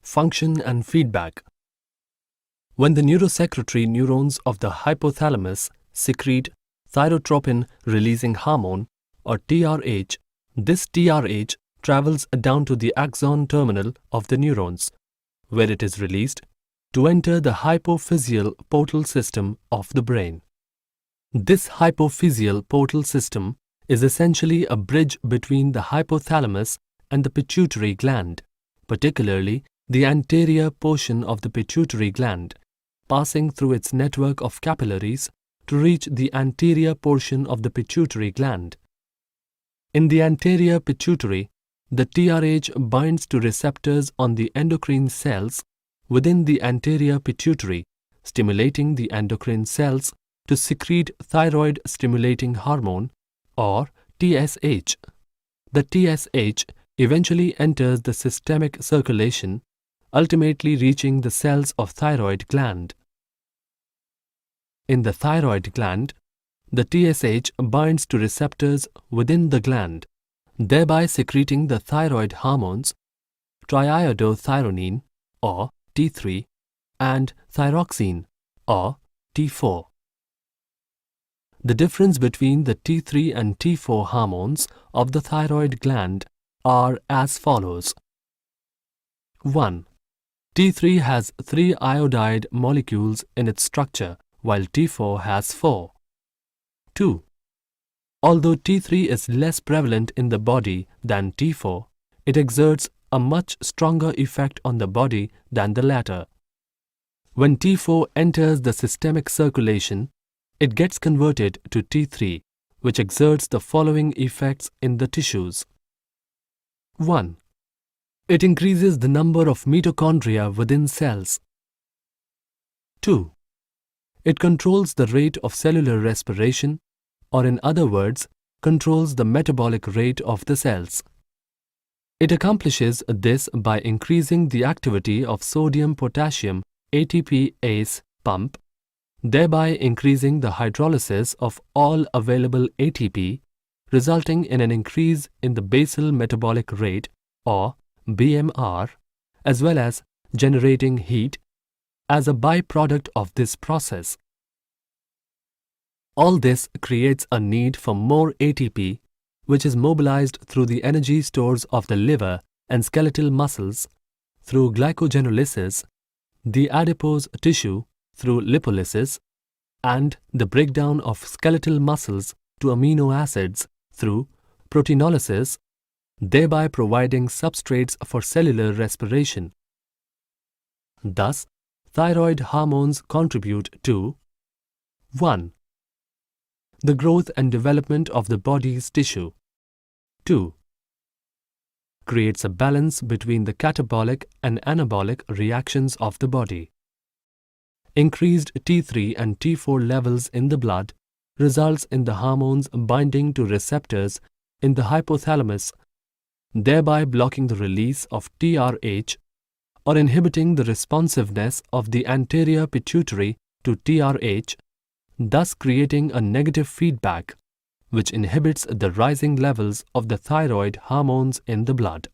function and feedback. When the neurosecretory neurons of the hypothalamus secrete thyrotropin-releasing hormone, or TRH, this TRH travels down to the axon terminal of the neurons, where it is released to enter the hypophyseal portal system of the brain. This hypophyseal portal system is essentially a bridge between the hypothalamus and the pituitary gland, particularly the anterior portion of the pituitary gland, passing through its network of capillaries to reach the anterior portion of the pituitary gland. In the anterior pituitary, the TRH binds to receptors on the endocrine cells within the anterior pituitary, stimulating the endocrine cells to secrete thyroid-stimulating hormone, or TSH. The TSH eventually enters the systemic circulation, ultimately reaching the cells of thyroid gland. In the thyroid gland, the TSH binds to receptors within the gland, thereby secreting the thyroid hormones triiodothyronine, or T3, and thyroxine, or T4. The difference between the T3 and T4 hormones of the thyroid gland are as follows. 1. T3 has 3 iodide molecules in its structure, while T4 has 4. 2. Although T3 is less prevalent in the body than T4, it exerts a much stronger effect on the body than the latter. When T4 enters the systemic circulation, it gets converted to T3, which exerts the following effects in the tissues. 1. It increases the number of mitochondria within cells. 2. It controls the rate of cellular respiration, or in other words, controls the metabolic rate of the cells. It accomplishes this by increasing the activity of sodium-potassium ATPase pump, thereby increasing the hydrolysis of all available ATP, resulting in an increase in the basal metabolic rate, or BMR, as well as generating heat as a byproduct of this process. All this creates a need for more ATP, which is mobilized through the energy stores of the liver and skeletal muscles, through glycogenolysis, the adipose tissue through lipolysis, and the breakdown of skeletal muscles to amino acids through proteinolysis, thereby providing substrates for cellular respiration. Thus, thyroid hormones contribute to 1. The growth and development of the body's tissue. 2. Creates a balance between the catabolic and anabolic reactions of the body. Increased T3 and T4 levels in the blood results in the hormones binding to receptors in the hypothalamus, thereby blocking the release of TRH or inhibiting the responsiveness of the anterior pituitary to TRH, thus creating a negative feedback which inhibits the rising levels of the thyroid hormones in the blood.